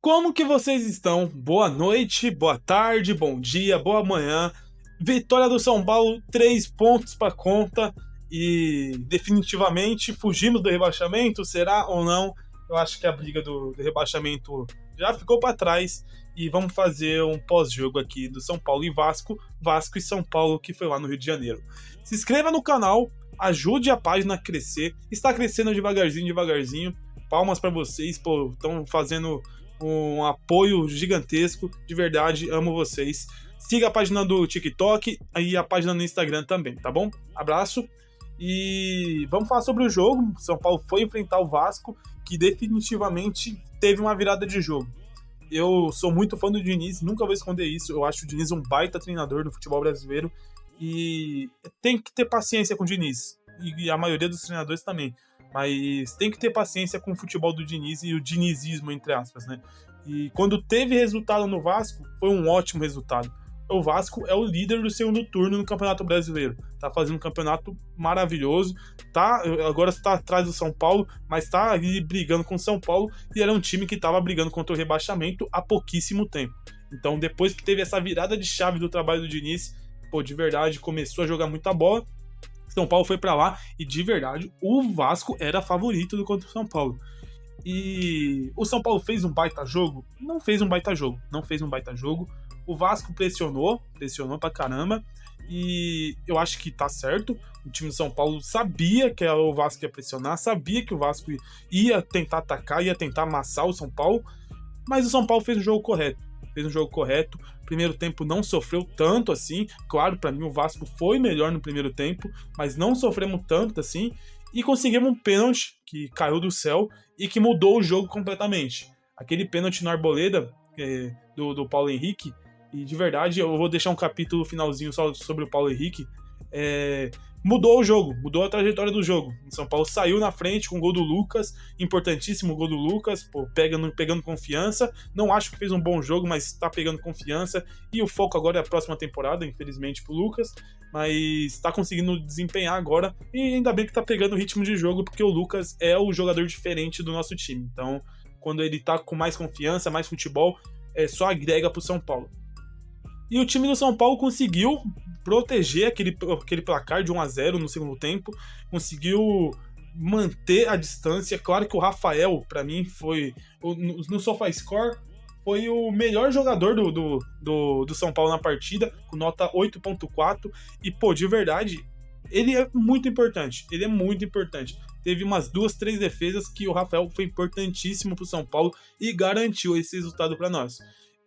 Como que vocês estão? Boa noite, boa tarde, bom dia, boa manhã. Vitória do São Paulo, 3 pontos para conta e definitivamente fugimos do rebaixamento, será ou não? Eu acho que a briga do rebaixamento já ficou para trás e vamos fazer um pós-jogo aqui do São Paulo e Vasco, Vasco e São Paulo, que foi lá no Rio de Janeiro. Se inscreva no canal, ajude a página a crescer, está crescendo devagarzinho. Palmas para vocês, pô, estão fazendo um apoio gigantesco, de verdade, amo vocês. Siga a página do TikTok e a página no Instagram também, tá bom? Abraço e vamos falar sobre o jogo. São Paulo foi enfrentar o Vasco, que definitivamente teve uma virada de jogo. Eu sou muito fã do Diniz, nunca vou esconder isso. Eu acho o Diniz um baita treinador do futebol brasileiro e tem que ter paciência com o Diniz, e a maioria dos treinadores também. Mas tem que ter paciência com o futebol do Diniz e o dinizismo, entre aspas, né? E quando teve resultado no Vasco, foi um ótimo resultado. O Vasco é o líder do segundo turno no Campeonato Brasileiro. Tá fazendo um campeonato maravilhoso. Agora está atrás do São Paulo, mas está ali brigando com o São Paulo. E era um time que estava brigando contra o rebaixamento há pouquíssimo tempo. Então, depois que teve essa virada de chave do trabalho do Diniz, pô, de verdade, começou a jogar muita bola. São Paulo foi pra lá e, de verdade, o Vasco era favorito do contra o São Paulo. E o São Paulo fez um baita jogo? Não fez um baita jogo. O Vasco pressionou pra caramba. E eu acho que tá certo. O time do São Paulo sabia que o Vasco ia pressionar, sabia que o Vasco ia tentar atacar, ia tentar amassar o São Paulo. Mas o São Paulo fez o jogo correto. Primeiro tempo não sofreu tanto assim. Claro, para mim o Vasco foi melhor no primeiro tempo, mas não sofremos tanto assim. E conseguimos um pênalti que caiu do céu e que mudou o jogo completamente. Aquele pênalti no Arboleda, do Paulo Henrique, e de verdade eu vou deixar um capítulo finalzinho só sobre o Paulo Henrique. Mudou o jogo, mudou a trajetória do jogo. O São Paulo saiu na frente com o gol do Lucas, importantíssimo gol do Lucas, pô, pegando confiança. Não acho que fez um bom jogo, mas tá pegando confiança. E o foco agora é a próxima temporada, infelizmente, pro Lucas. Mas tá conseguindo desempenhar agora. E ainda bem que tá pegando o ritmo de jogo, porque o Lucas é o jogador diferente do nosso time. Então, quando ele tá com mais confiança, mais futebol, só agrega pro São Paulo. E o time do São Paulo conseguiu proteger aquele placar de 1-0 no segundo tempo, conseguiu manter a distância. Claro que o Rafael, para mim, foi no SofaScore, foi o melhor jogador do São Paulo na partida, com nota 8.4, e, pô, de verdade, ele é muito importante. Teve umas 2-3 defesas que o Rafael foi importantíssimo pro São Paulo e garantiu esse resultado para nós.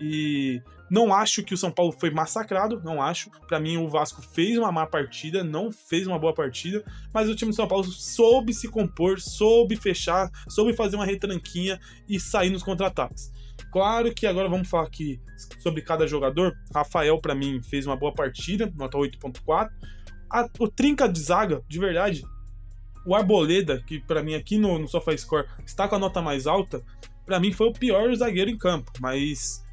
E não acho que o São Paulo foi massacrado, não acho. Para mim, o Vasco fez uma má partida, não fez uma boa partida, mas o time do São Paulo soube se compor, soube fechar, soube fazer uma retranquinha e sair nos contra-ataques. Claro que agora vamos falar aqui sobre cada jogador. Rafael, para mim, fez uma boa partida, nota 8.4. O trinca de zaga, de verdade, o Arboleda, que para mim aqui no SofaScore está com a nota mais alta, para mim foi o pior zagueiro em campo, mas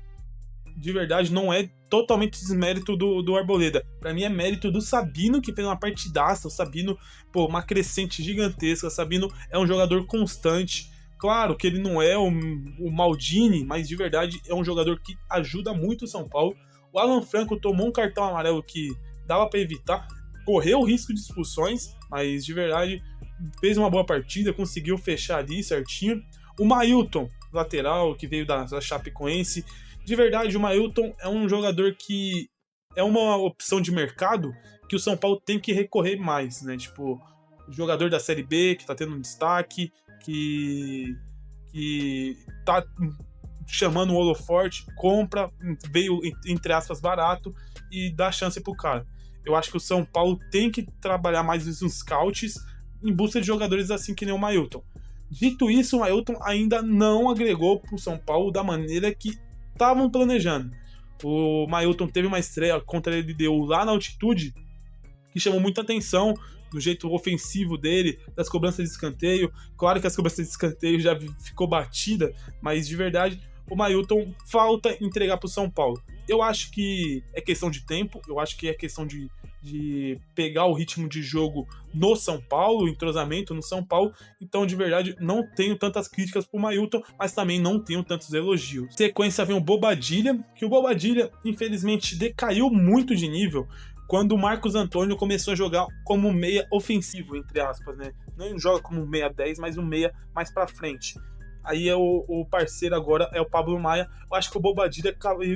de verdade não é totalmente desmérito do Arboleda. Pra mim é mérito do Sabino, que fez uma partidaça. O Sabino, pô, uma crescente gigantesca. O Sabino é um jogador constante. Claro que ele não é o Maldini, mas de verdade é um jogador que ajuda muito o São Paulo. O Alan Franco tomou um cartão amarelo que dava pra evitar, correu o risco de expulsões, mas de verdade fez uma boa partida, conseguiu fechar ali certinho. O Mailton, lateral, que veio da Chapecoense. De verdade, o Mailton é um jogador que é uma opção de mercado que o São Paulo tem que recorrer mais, né? Tipo, jogador da Série B, que tá tendo um destaque, que tá chamando o holoforte, compra, veio, entre aspas, barato e dá chance pro cara. Eu acho que o São Paulo tem que trabalhar mais nos scouts em busca de jogadores assim que nem o Mailton. Dito isso, o Mailton ainda não agregou pro São Paulo da maneira que estavam planejando. O Mailton teve uma estreia contra a LDU lá na altitude que chamou muita atenção do jeito ofensivo dele, das cobranças de escanteio. Claro que as cobranças de escanteio já ficou batida, mas de verdade o Mailton falta entregar pro São Paulo. Eu acho que é questão de tempo, eu acho que é questão de pegar o ritmo de jogo no São Paulo, o entrosamento no São Paulo. Então, de verdade, não tenho tantas críticas pro Mailton, mas também não tenho tantos elogios. Sequência vem o Bobadilla, que o Bobadilla, infelizmente, decaiu muito de nível quando o Marcos Antônio começou a jogar como meia ofensivo, entre aspas, né? Não joga como meia 10, mas um meia mais pra frente. Aí o parceiro agora é o Pablo Maia. Eu acho que o Bobadilla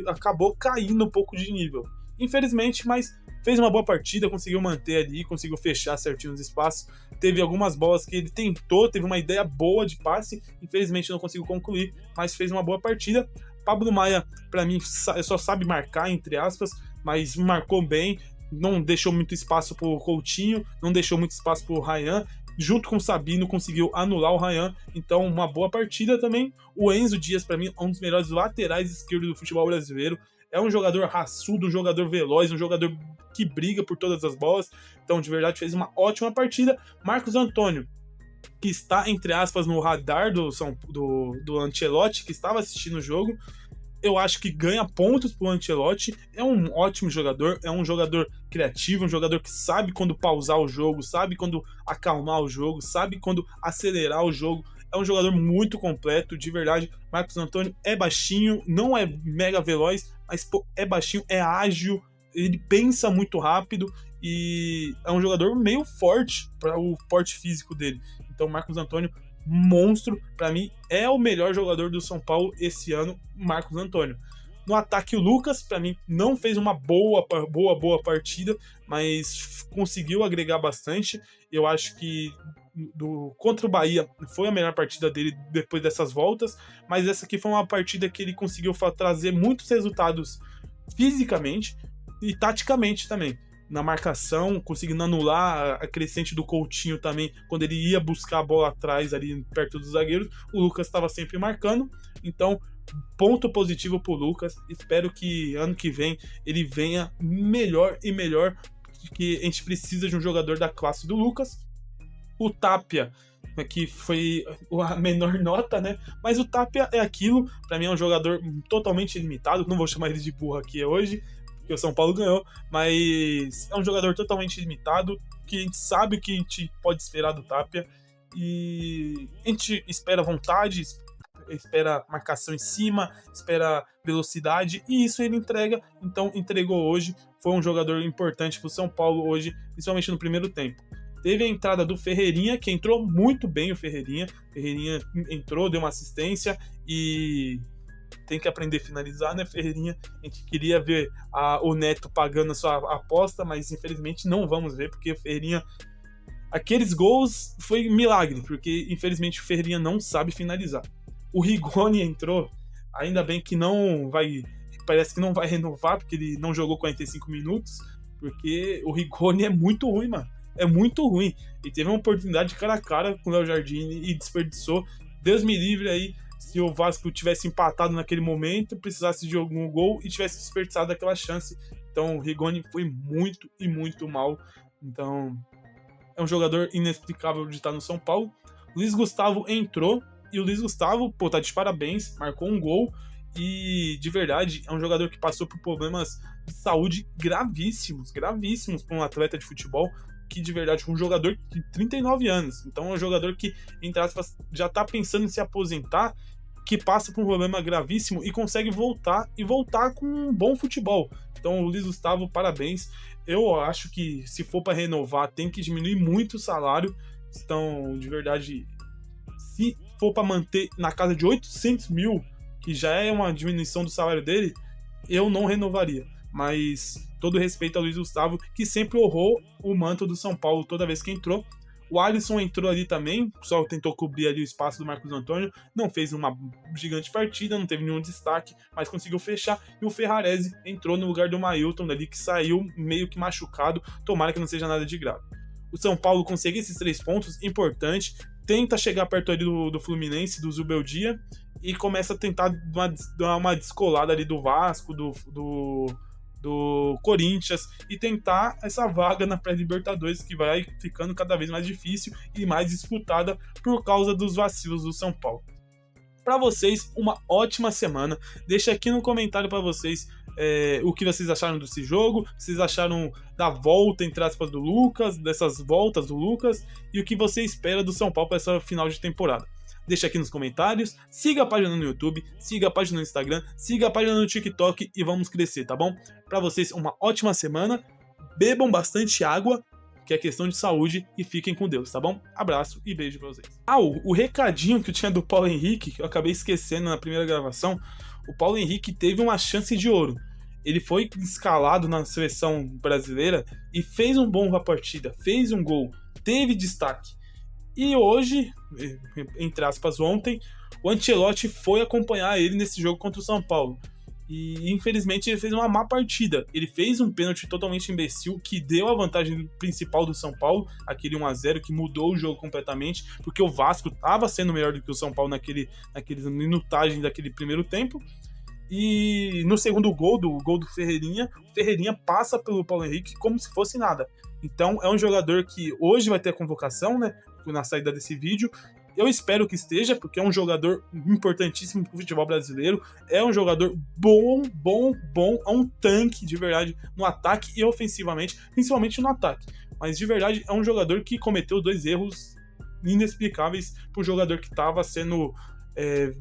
acabou caindo um pouco de nível. Infelizmente, mas fez uma boa partida, conseguiu manter ali, conseguiu fechar certinho os espaços. Teve algumas bolas que ele tentou, teve uma ideia boa de passe. Infelizmente não conseguiu concluir, mas fez uma boa partida. Pablo Maia, pra mim, só sabe marcar, entre aspas, mas marcou bem. Não deixou muito espaço pro Coutinho, não deixou muito espaço pro Ryan. Junto com o Sabino, conseguiu anular o Ryan. Então, uma boa partida também. O Enzo Dias, para mim, é um dos melhores laterais esquerdos do futebol brasileiro. É um jogador raçudo, um jogador veloz, um jogador que briga por todas as bolas. Então, de verdade, fez uma ótima partida. Marcos Antônio, que está, entre aspas, no radar do Ancelotti, que estava assistindo o jogo. Eu acho que ganha pontos pro Ancelotti. É um ótimo jogador, é um jogador criativo, um jogador que sabe quando pausar o jogo, sabe quando acalmar o jogo, sabe quando acelerar o jogo. É um jogador muito completo, de verdade. Marcos Antônio é baixinho, não é mega veloz, mas pô, é baixinho, é ágil, ele pensa muito rápido e é um jogador meio forte para o porte físico dele. Então, Marcos Antônio, monstro, para mim é o melhor jogador do São Paulo esse ano, Marcos Antônio. No ataque, o Lucas, para mim, não fez uma boa partida, mas conseguiu agregar bastante. Eu acho que contra o Bahia foi a melhor partida dele depois dessas voltas, mas essa aqui foi uma partida que ele conseguiu trazer muitos resultados fisicamente e taticamente também. Na marcação, conseguindo anular a crescente do Coutinho também, quando ele ia buscar a bola atrás, ali perto dos zagueiros, o Lucas estava sempre marcando. Então, ponto positivo pro Lucas. Espero que ano que vem ele venha melhor e melhor, porque a gente precisa de um jogador da classe do Lucas. O Tapia, que foi a menor nota, né? Mas o Tapia é aquilo, para mim é um jogador totalmente limitado, não vou chamar ele de burro aqui hoje, porque o São Paulo ganhou, mas é um jogador totalmente limitado, que a gente sabe o que a gente pode esperar do Tapia, e a gente espera vontade, espera marcação em cima, espera velocidade, e isso ele entrega. Então entregou hoje, foi um jogador importante pro São Paulo hoje, principalmente no primeiro tempo. Teve a entrada do Ferreirinha, que entrou muito bem o Ferreirinha. Ferreirinha entrou, deu uma assistência e tem que aprender a finalizar, né, Ferreirinha? A gente queria ver o Neto pagando a sua aposta, mas infelizmente não vamos ver, porque o Ferreirinha... Aqueles gols foi milagre, porque infelizmente o Ferreirinha não sabe finalizar. O Rigoni entrou, ainda bem que não vai... Parece que não vai renovar, porque ele não jogou 45 minutos, porque o Rigoni é muito ruim, mano. É muito ruim. E teve uma oportunidade cara a cara com o Léo Jardine e desperdiçou. Deus me livre aí se o Vasco tivesse empatado naquele momento, precisasse de algum gol e tivesse desperdiçado aquela chance. Então o Rigoni foi muito e muito mal. Então é um jogador inexplicável de estar no São Paulo. Luiz Gustavo entrou e o Luiz Gustavo, pô, tá de parabéns, marcou um gol. E de verdade é um jogador que passou por problemas de saúde gravíssimos para um atleta de futebol, que de verdade um jogador de 39 anos, então é um jogador que, entre aspas, já tá pensando em se aposentar, que passa por um problema gravíssimo e consegue voltar com um bom futebol. Então o Luiz Gustavo, parabéns. Eu acho que se for para renovar tem que diminuir muito o salário. Então, de verdade, se for para manter na casa de 800 mil, que já é uma diminuição do salário dele, eu não renovaria. Mas todo respeito ao Luiz Gustavo, que sempre honrou o manto do São Paulo toda vez que entrou. O Alisson entrou ali também, só tentou cobrir ali o espaço do Marcos Antônio, não fez uma gigante partida, não teve nenhum destaque, mas conseguiu fechar. E o Ferrarese entrou no lugar do Mailton ali, que saiu meio que machucado, tomara que não seja nada de grave. O São Paulo consegue esses 3 pontos, importante, tenta chegar perto ali do Fluminense, do Zubeldia, e começa a tentar dar uma descolada ali do Vasco, do Corinthians, e tentar essa vaga na pré-Libertadores, que vai ficando cada vez mais difícil e mais disputada por causa dos vacilos do São Paulo. A para vocês uma ótima semana. Deixa aqui no comentário para vocês o que vocês acharam desse jogo, se vocês acharam da volta, entre aspas, do Lucas, dessas voltas do Lucas, e o que você espera do São Paulo para essa final de temporada. Deixa aqui nos comentários, siga a página no YouTube, siga a página no Instagram, siga a página no TikTok e vamos crescer, tá bom? Para vocês uma ótima semana, bebam bastante água, que é questão de saúde, e fiquem com Deus, tá bom? Abraço e beijo pra vocês. O recadinho que eu tinha do Paulo Henrique, que eu acabei esquecendo na primeira gravação, o Paulo Henrique teve uma chance de ouro. Ele foi escalado na seleção brasileira e fez uma boa partida, fez um gol, teve destaque. E hoje, entre aspas, ontem, o Ancelotti foi acompanhar ele nesse jogo contra o São Paulo. E infelizmente ele fez uma má partida. Ele fez um pênalti totalmente imbecil que deu a vantagem principal do São Paulo, aquele 1-0 que mudou o jogo completamente, porque o Vasco estava sendo melhor do que o São Paulo naquele minutagem daquele primeiro tempo. E no segundo gol do Ferreirinha, o Ferreirinha passa pelo Paulo Henrique como se fosse nada. Então é um jogador que hoje vai ter a convocação, né, na saída desse vídeo. Eu espero que esteja, porque é um jogador importantíssimo pro futebol brasileiro. É um jogador bom, é um tanque de verdade no ataque e ofensivamente, principalmente no ataque. Mas de verdade é um jogador que cometeu 2 erros inexplicáveis pro jogador que estava sendo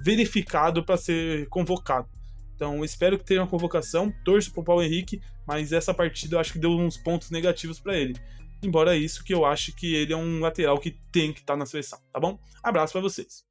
verificado para ser convocado. Então, espero que tenha uma convocação, torço pro Paulo Henrique, mas essa partida eu acho que deu uns pontos negativos para ele. Embora isso, que eu acho que ele é um lateral que tem que estar na seleção, tá bom? Abraço para vocês.